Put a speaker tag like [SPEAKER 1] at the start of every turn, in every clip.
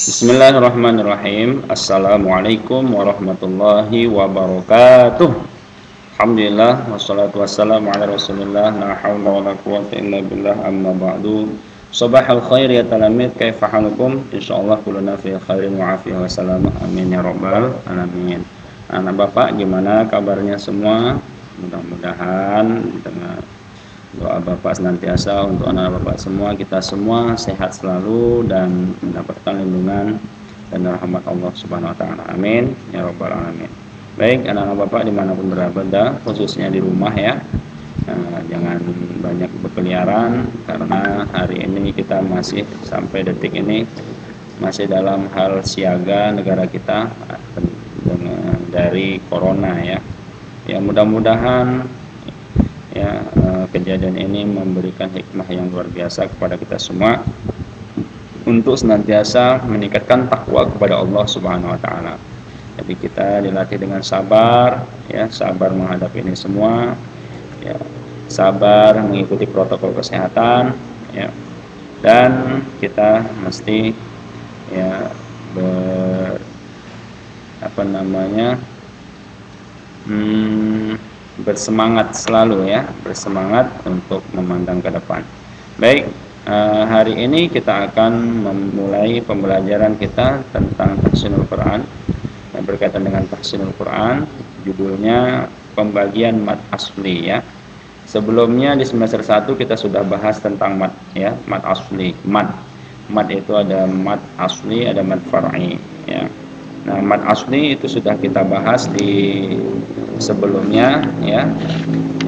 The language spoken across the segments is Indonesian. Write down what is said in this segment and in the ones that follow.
[SPEAKER 1] Bismillahirrahmanirrahim. Assalamualaikum warahmatullahi wabarakatuh. Alhamdulillah wassalatu wassalamu ala Rasulillah la haula wala quwwata illa billah amma ba'du. Sabahal khair ya talamid, kaifa halukum? Insyaallah kuluna fi khairin wa afiyah wa salamah. Amin ya rabbal alamin. Anak Bapak gimana kabarnya semua? Mudah-mudahan dengan doa Bapak senantiasa untuk anak Bapak semua, kita semua sehat selalu dan mendapatkan lindungan dan rahmat Allah Subhanahu wa taala. Amin ya rabbal alamin. Baik, anak-anak Bapak dimanapun berada, khususnya di rumah ya. Jangan banyak berkeliaran karena hari ini kita masih sampai detik ini masih dalam hal siaga negara kita dari corona ya. Ya mudah-mudahan ya kejadian ini memberikan hikmah yang luar biasa kepada kita semua untuk senantiasa meningkatkan takwa kepada Allah Subhanahu wa taala. Jadi kita dilatih dengan sabar ya, sabar menghadapi ini semua ya, sabar mengikuti protokol kesehatan ya, dan kita mesti ya bersemangat selalu ya, bersemangat untuk memandang ke depan. Baik, hari ini kita akan memulai pembelajaran kita tentang tahsinul Quran yang berkaitan dengan tahsinul Quran. Judulnya pembagian mad asli ya. Sebelumnya di semester 1 kita sudah bahas tentang mad ya, mad asli. Mad itu ada mad asli, ada mad far'i ya. Nah, mad asli itu sudah kita bahas di sebelumnya ya,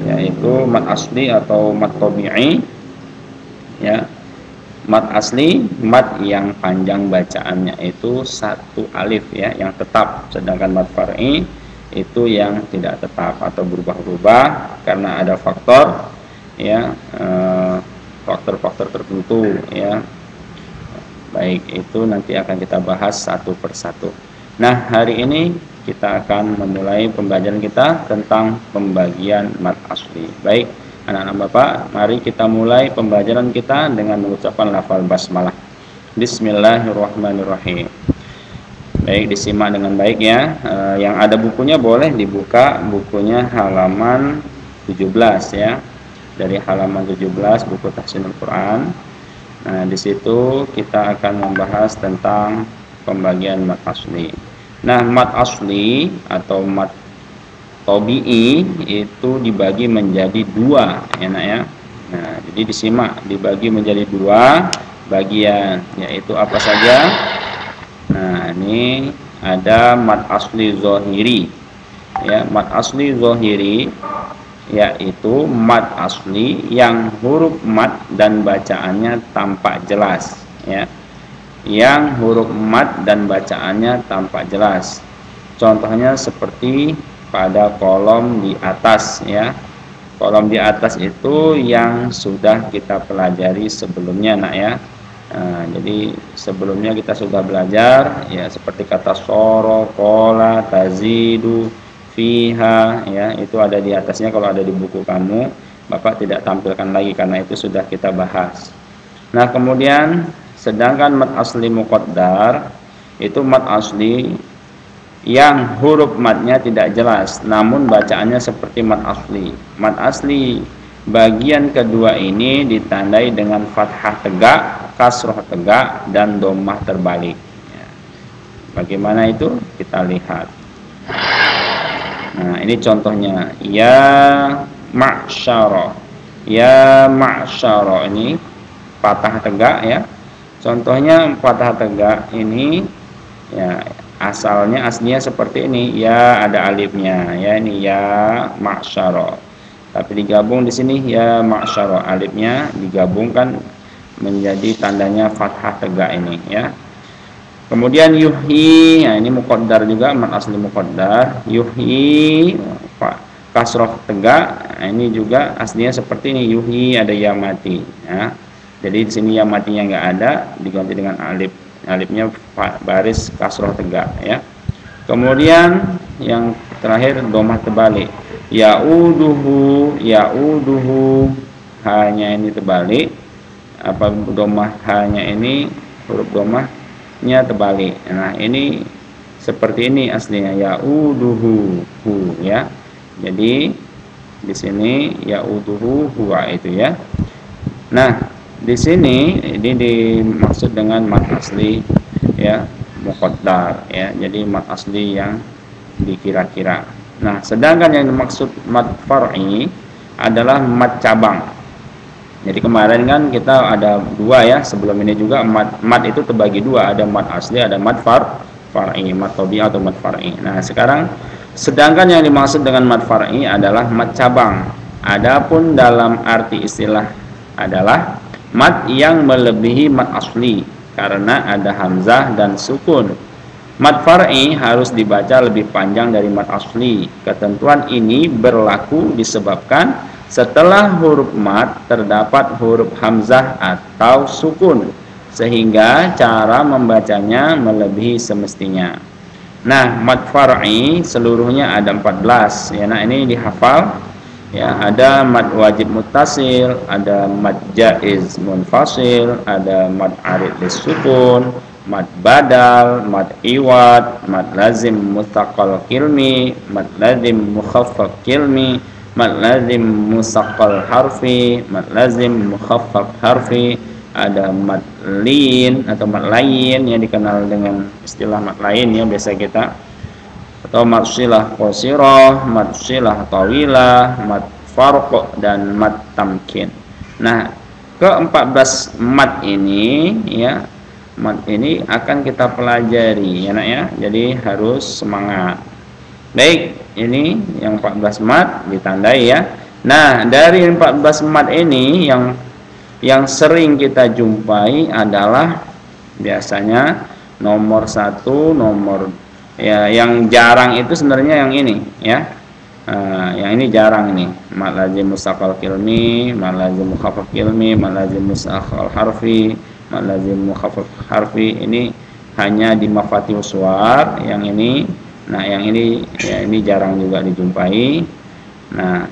[SPEAKER 1] yaitu mad asli atau mad tabi'i ya. Mad asli, mad yang panjang bacaannya itu satu alif ya, yang tetap, sedangkan mad far'i itu yang tidak tetap atau berubah-ubah karena ada faktor ya, faktor-faktor tertentu ya. Baik, itu nanti akan kita bahas satu persatu. Nah, hari ini kita akan memulai pembelajaran kita tentang pembagian mad asli. Baik, anak-anak Bapak, mari kita mulai pembelajaran kita dengan mengucapkan lafal basmalah. Bismillahirrahmanirrahim. Baik, disimak dengan baik ya. Yang ada bukunya boleh dibuka, bukunya halaman 17 ya. Dari halaman 17 buku Tahsinul Quran. Nah, di situ kita akan membahas tentang pembagian mad asli. Nah, mad asli atau mad tabi'i itu dibagi menjadi dua ya nak ya. Nah, jadi disimak, dibagi menjadi dua bagian, yaitu apa saja? Nah, ini ada mad asli zahiri ya. Mad asli zahiri yaitu mad asli yang huruf mad dan bacaannya tampak jelas ya. Yang huruf mad dan bacaannya tampak jelas. Contohnya seperti pada kolom di atas ya. Kolom di atas itu yang sudah kita pelajari sebelumnya nak ya. Nah, jadi sebelumnya kita sudah belajar ya, seperti kata soro, kola, tazidu, fiha ya, itu ada di atasnya. Kalau ada di buku kamu, Bapak tidak tampilkan lagi karena itu sudah kita bahas. Nah, kemudian sedangkan mad asli muqaddar itu mad asli yang huruf madnya tidak jelas namun bacaannya seperti mad asli. Mad asli bagian kedua ini ditandai dengan fathah tegak, kasroh tegak, dan dhammah terbalik ya. Bagaimana itu? Kita lihat. Nah, ini contohnya ya ma'syara. Ya ma'syara ini fathah tegak ya. Contohnya fathah tegak ini ya, aslinya seperti ini ya, ada alifnya ya, ini ya ma'syara. Tapi digabung di sini ya ma'syara, alifnya digabungkan menjadi tandanya fathah tegak ini ya. Kemudian yuhyi, nah ini muqaddar juga, mad asli muqaddar. Yuhyi kasroh tegak, nah ini juga aslinya seperti ini, yuhyi ada ya mati ya. Jadi di sini yang matinya nggak ada, diganti dengan alif. Alifnya baris kasroh tegak ya. Kemudian yang terakhir dhammah terbalik. Ya'uduhu, ya'uduhu, hanya ini terbalik. Apa dhammah hanya ini huruf dhammah nya terbalik. Nah, ini seperti ini aslinya, ya'uduhu hu ya. Jadi di sini ya'uduhu huwa itu ya. Nah, di sini ini dimaksud dengan mad asli ya, muqaddar ya. Jadi mad asli yang dikira-kira. Nah, sedangkan yang dimaksud mad far'i adalah mad cabang. Jadi kemarin kan kita ada dua ya, sebelum ini juga mad itu terbagi dua, ada mad asli, ada mad far'i, mad tabi'i atau mad far'i. Nah, sekarang sedangkan yang dimaksud dengan mad far'i adalah mad cabang. Adapun dalam arti istilah adalah mad yang melebihi mad asli karena ada hamzah dan sukun. Mad far'i harus dibaca lebih panjang dari mad asli. Ketentuan ini berlaku disebabkan setelah huruf mad terdapat huruf hamzah atau sukun, sehingga cara membacanya melebihi semestinya. Nah, mad far'i seluruhnya ada 14 ya. Nah, ini dihafal ya. Ada mad wajib muttasil, ada mad jaiz munfasil, ada mad arid sukun, mad badal, mad iwad, mad lazim mustaqal kilmi, mad lazim mukhaffaf kilmi, mad lazim musaqqal harfi, mad lazim mukhaffaf harfi, ada mad lin atau mad lain yang dikenal dengan istilah mad lain ya biasa kita, atau mad silah qasirah, mad silah tawilah, mad farq dan mad tamkin. Nah, ke-14 mad ini ya, mad ini akan kita pelajari ya nak ya. Jadi harus semangat. Baik, ini yang 14 mad ditandai ya. Nah, dari 14 mad ini yang sering kita jumpai adalah biasanya nomor 1, nomor ya, yang jarang itu sebenarnya yang ini ya. Yang ini jarang ini, mad lazim mustaqal kilmi, mad lazim mukhaffaf kilmi, mad lazim musaqqal harfi, mad lazim mukhaffaf harfi. Ini hanya di mafatihus suwar yang ini. Nah, yang ini ya, ini jarang juga dijumpai. Nah,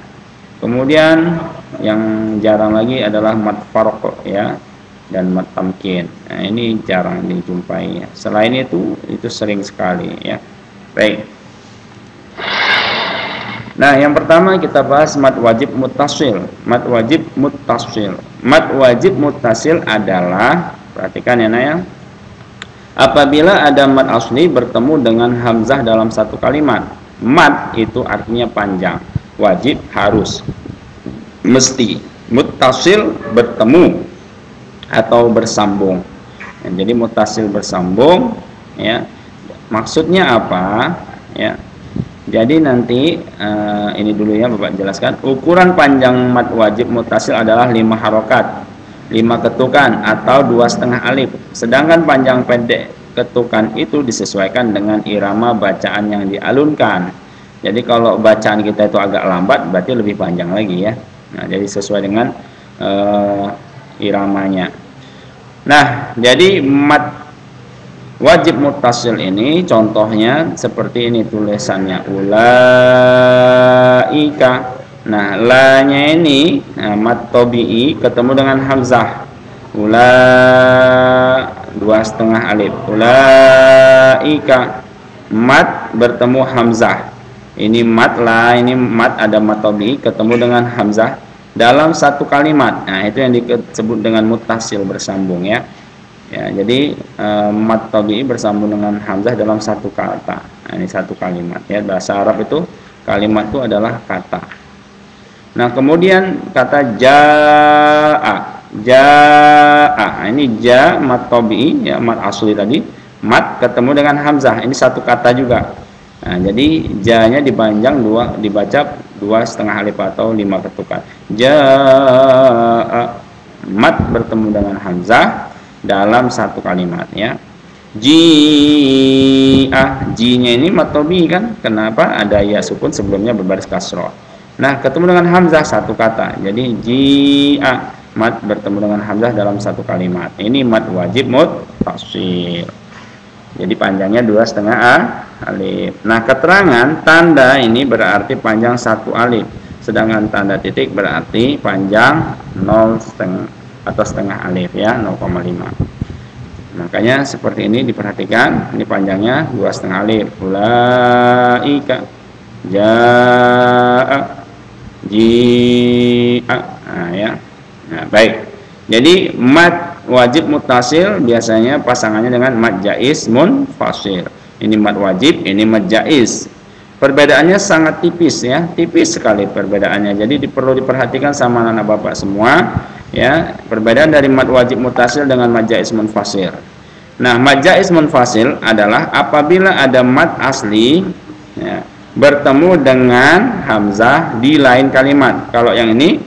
[SPEAKER 1] kemudian yang jarang lagi adalah mad farq ya, dan mad tamkin. Nah, ini jarang dijumpai ya. Selain itu sering sekali ya. Baik. Nah, yang pertama kita bahas mad wajib muttasil. Mad wajib muttasil. Mad wajib muttasil adalah, perhatikan ya Naya, apabila ada mad asli bertemu dengan hamzah dalam satu kalimat. Mad itu artinya panjang, wajib harus, mesti. Muttasil bertemu atau bersambung. Ya, jadi muttasil bersambung ya. Maksudnya apa? Ya. Jadi nanti ini dulu ya Bapak jelaskan. Ukuran panjang mad wajib muttasil adalah 5 harokat, 5 ketukan atau 2,5 alif. Sedangkan panjang pendek ketukan itu disesuaikan dengan irama bacaan yang dialunkan. Jadi kalau bacaan kita itu agak lambat, berarti lebih panjang lagi ya. Nah, jadi sesuai dengan iramanya. Nah, jadi mad wajib muttasil ini contohnya seperti ini tulisannya, ulaika. Nah, la-nya ini mad tabi'i ketemu dengan hamzah. 2,5 alif. Ulaika. Mad bertemu hamzah. Ini mad lah, ini mad ada mad tabi'i ketemu dengan hamzah dalam satu kalimat. Nah, itu yang disebut dengan muttasil bersambung ya. Ya, jadi mad tabi'i bersambung dengan hamzah dalam satu kata. Nah, ini satu kalimat ya. Bahasa Arab itu kalimat itu adalah kata. Nah, kemudian kata jaa. Jaa. Nah, ini ja mad tabi'i ya, mad asli tadi. Mad ketemu dengan hamzah. Ini satu kata juga. Nah, jadi ja-nya dipanjang dibaca 2,5 alif atau 5 ketukan. Jaa. Mad bertemu dengan hamzah dalam satu kalimat ya. Ji'ah, ji-nya ini mad tabi'i kan? Kenapa? Ada ya sukun sebelumnya berbaris kasroh. Nah, ketemu dengan hamzah satu kata. Jadi ji'ah, mad bertemu dengan hamzah dalam satu kalimat. Ini mad wajib muttasil. Jadi panjangnya 2,5 alif. Nah, keterangan tanda ini berarti panjang 1 alif. Sedangkan tanda titik berarti panjang 0,5 atau setengah alif ya, 0,5. Makanya seperti ini diperhatikan, ini panjangnya 2,5 alif. Ulaika jaa ji'a. Nah, ya. Nah, baik. Jadi mad wajib muttasil biasanya pasangannya dengan mad jaiz munfasil. Ini mad wajib, ini mad jaiz. Perbedaannya sangat tipis ya, tipis sekali perbedaannya. Jadi perlu diperhatikan sama anak bapak semua ya, perbedaan dari mad wajib muttasil dengan mad jaiz munfasil. Nah, mad jaiz munfasil adalah apabila ada mad asli ya, bertemu dengan hamzah di lain kalimat. Kalau yang ini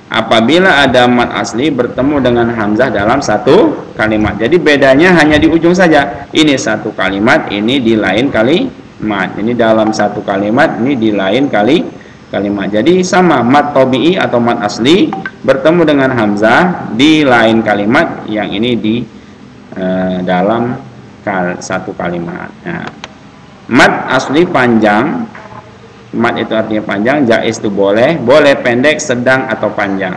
[SPEAKER 1] apabila ada mad asli bertemu dengan hamzah dalam satu kalimat. Jadi bedanya hanya di ujung saja. Ini satu kalimat, ini di lain kalimat. Ini dalam satu kalimat, ini di lain kalimat. Jadi sama, mad tabi'i atau mad asli bertemu dengan hamzah di lain kalimat, yang ini di dalam satu kalimat. Nah, mad asli panjang, mad itu artinya panjang, jaiz itu boleh pendek, sedang atau panjang.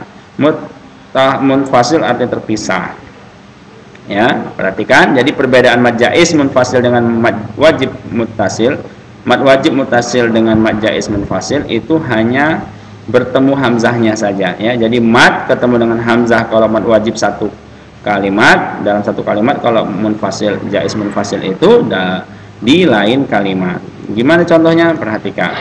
[SPEAKER 1] Munfasil artinya terpisah. Ya, perhatikan. Jadi perbedaan mad jaiz munfasil dengan mad wajib muttasil. Mad wajib muttasil dengan mad jaiz munfasil itu hanya bertemu hamzahnya saja ya. Jadi mad ketemu dengan hamzah kalau mad wajib satu kalimat dalam satu kalimat, kalau munfasil jaiz munfasil itu di lain kalimat. Gimana contohnya? Perhatikan.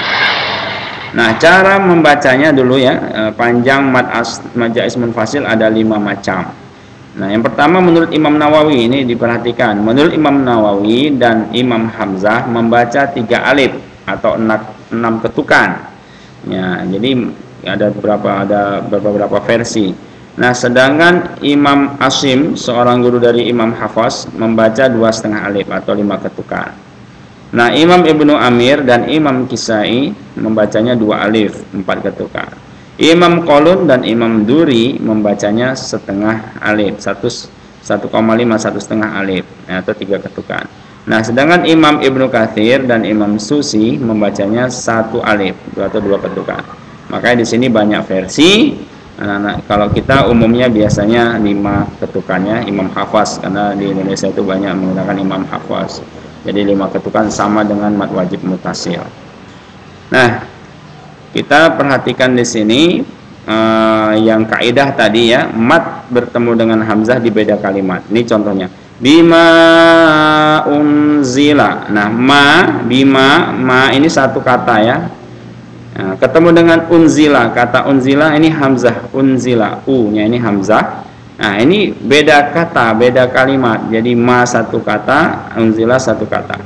[SPEAKER 1] Nah, cara membacanya dulu ya. Panjang mad jaiz munfasil ada 5 macam. Nah, yang pertama menurut Imam Nawawi, ini diperhatikan. Menurut Imam Nawawi dan Imam Hamzah membaca 3 alif atau 6 ketukan. Ya, jadi ada beberapa versi. Nah, sedangkan Imam Asim, seorang guru dari Imam Hafaz, membaca 2,5 alif atau 5 ketukan. Nah, Imam Ibnu Amir dan Imam Kisai membacanya 2 alif, 4 ketukan. Imam Qalun dan Imam Duri membacanya setengah alif, 1,5 1,5 alif atau 3 ketukan. Nah, sedangkan Imam Ibnu Katsir dan Imam Susi membacanya 1 alif atau 2 ketukan. Makanya di sini banyak versi. Nah, kalau kita umumnya biasanya 5 ketukannya Imam Hafaz, karena di Indonesia itu banyak menggunakan Imam Hafaz. Jadi 5 ketukan sama dengan mad wajib muttasil. Nah, kita perhatikan di sini yang kaidah tadi ya, mad bertemu dengan hamzah di beda kalimat. Ini contohnya. Bima unzila. Nah, bima ini satu kata ya. Nah, ketemu dengan unzila, kata unzila ini hamzah, unzila, u-nya ini hamzah. Nah, ini beda kata, beda kalimat. Jadi satu kata, unzila satu kata.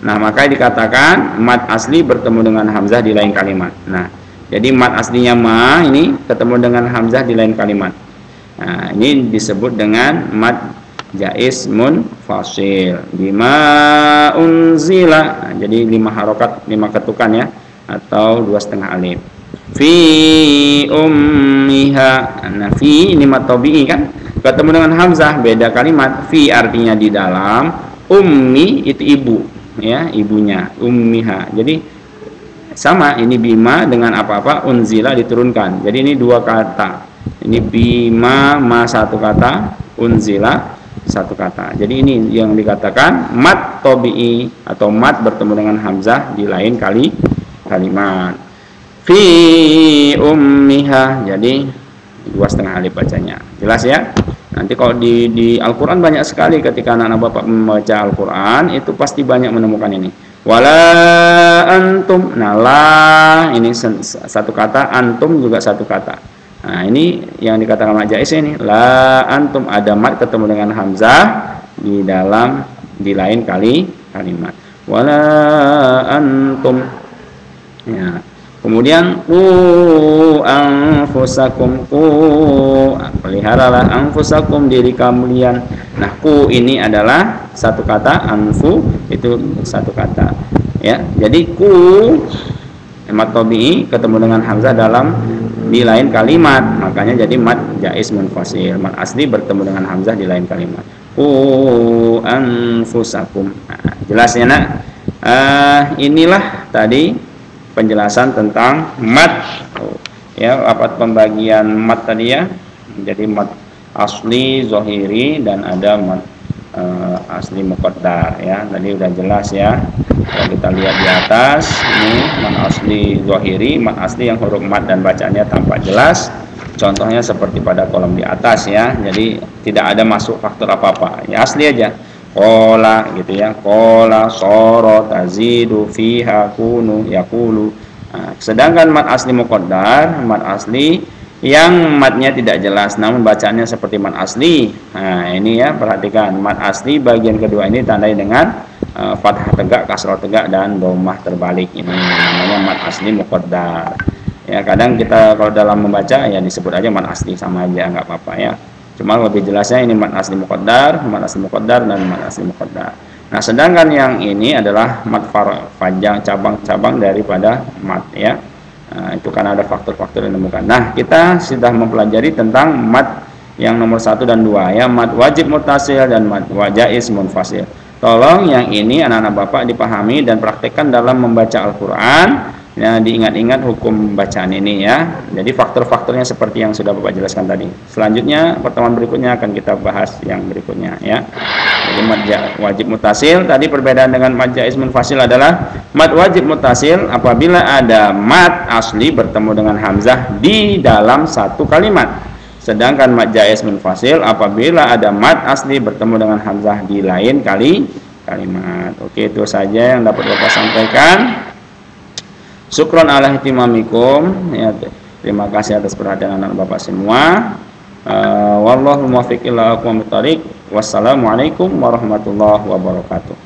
[SPEAKER 1] Nah, makanya dikatakan mad asli bertemu dengan hamzah di lain kalimat. Nah, jadi mad aslinya ini ketemu dengan hamzah di lain kalimat. Nah, ini disebut dengan mad jaiz munfasil. Bima unzila. Nah, jadi 5 harokat, 5 ketukan ya, atau 2,5 alif. Fi ummiha. Nah, fi ini mad tabi'i kan, ketemu dengan hamzah beda kalimat. Fi artinya di dalam, ummi itu ibu ya, ibunya, ummiha. Jadi sama, ini bima dengan apa-apa, unzila diturunkan. Jadi ini 2 kata. Ini bima satu kata, unzila satu kata. Jadi ini yang dikatakan mad tabi'i atau mad bertemu dengan hamzah di lain kalimat. Fi ummiha. Jadi 2,5 alif bacanya. Jelas ya? Nanti kalau di Al-Quran banyak sekali ketika anak-anak bapak membaca Al-Quran, itu pasti banyak menemukan ini. Wala antum. Nah, la ini satu kata, antum juga satu kata. Nah, ini yang dikatakan mad jaiz ini. La antum, ada mad ketemu dengan hamzah di lain kalimat. Wala antum. Ya. Kemudian anfusakum, peliharalah anfusakum, diri kalian. Nah, ini adalah satu kata, anfu itu satu kata. Ya, jadi mad tabi'i ketemu dengan hamzah di lain kalimat, makanya jadi mad jaiz munfasil. Mad asli bertemu dengan hamzah di lain kalimat. Anfusakum. Nah, jelas ya nak? Inilah tadi penjelasan tentang mad ya, apa pembagian mad tadi ya, jadi mad asli, zahiri, dan ada mad asli muqaddar ya. Tadi udah jelas ya. Kalau kita lihat di atas ini mad asli zahiri, mad asli yang huruf mad dan bacaannya tampak jelas. Contohnya seperti pada kolom di atas ya. Jadi tidak ada masuk faktor apa-apa. Ya asli aja. Kola gitu ya. Kola, soro, tazidu, fiha, kunu, yakulu. Nah, sedangkan mad asli muqaddar, mad asli yang matnya tidak jelas namun bacaannya seperti mad asli. Nah, ini ya, perhatikan mad asli bagian kedua ini tandai dengan fathah tegak, kasrah tegak dan dhammah terbalik. Ini namanya mad asli muqaddar. Ya, kadang kita kalau dalam membaca ya disebut aja mad asli sama aja, nggak apa-apa ya. Cuma lebih jelasnya ini mad asli muqaddar, dan mad asli muqaddar. Nah, sedangkan yang ini adalah mad fajang, cabang-cabang daripada mad ya. Nah, itu karena ada faktor-faktor yang ditemukan. Nah, kita sudah mempelajari tentang mad yang nomor 1 dan 2 ya, mad wajib muttasil dan mad jaiz munfasil. Tolong yang ini anak-anak Bapak dipahami dan praktekkan dalam membaca Al-Qur'an. Ya, diingat-ingat hukum bacaan ini ya. Jadi faktor-faktornya seperti yang sudah Bapak jelaskan tadi. Selanjutnya pertemuan berikutnya akan kita bahas yang berikutnya ya. Jadi mad wajib muttasil tadi perbedaan dengan mad jaiz munfasil adalah mad wajib muttasil apabila ada mad asli bertemu dengan hamzah di dalam satu kalimat. Sedangkan mad jaiz munfasil apabila ada mad asli bertemu dengan hamzah di lain kalimat. Oke, itu saja yang dapat Bapak sampaikan. Syukron ala ihtimamikum ya, terima kasih atas perhatian anak Bapak semua. Wallahu muwaffiq ila aqwamit thoriq. Wassalamualaikum warahmatullahi wabarakatuh.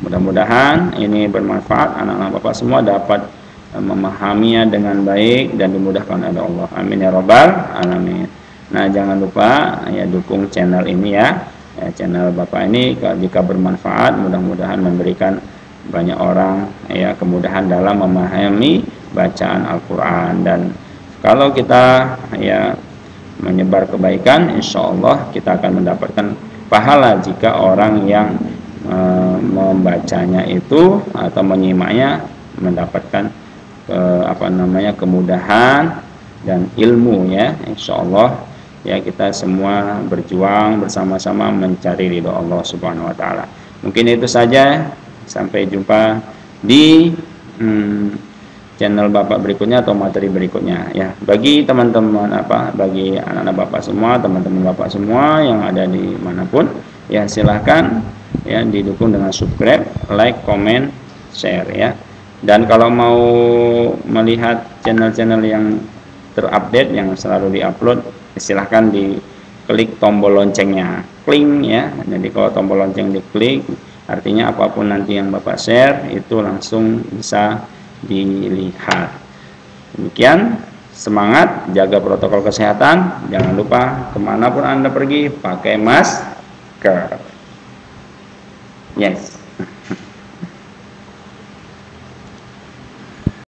[SPEAKER 1] Mudah-mudahan ini bermanfaat, anak-anak Bapak semua dapat memahaminya dengan baik dan dimudahkan oleh Allah. Amin ya rabbal alamin. Nah, jangan lupa ya dukung channel ini ya. Channel Bapak ini jika bermanfaat mudah-mudahan memberikan banyak orang ya kemudahan dalam memahami bacaan Al-Qur'an, dan kalau kita ya menyebar kebaikan, insya Allah kita akan mendapatkan pahala jika orang yang membacanya itu atau menyimaknya mendapatkan kemudahan dan ilmu ya. Insya Allah ya kita semua berjuang bersama-sama mencari ridho Allah Subhanahu wa taala. Mungkin itu saja. Sampai jumpa di channel Bapak berikutnya atau materi berikutnya ya. Bagi teman-teman bagi anak-anak Bapak semua, teman-teman Bapak semua yang ada di manapun ya, silahkan ya didukung dengan subscribe, like, comment, share ya. Dan kalau mau melihat channel-channel yang terupdate yang selalu diupload, silahkan diklik tombol loncengnya, klik ya. Jadi kalau tombol lonceng diklik, artinya apapun nanti yang Bapak share itu langsung bisa dilihat. Demikian, semangat, jaga protokol kesehatan, jangan lupa kemanapun Anda pergi pakai masker. Yes.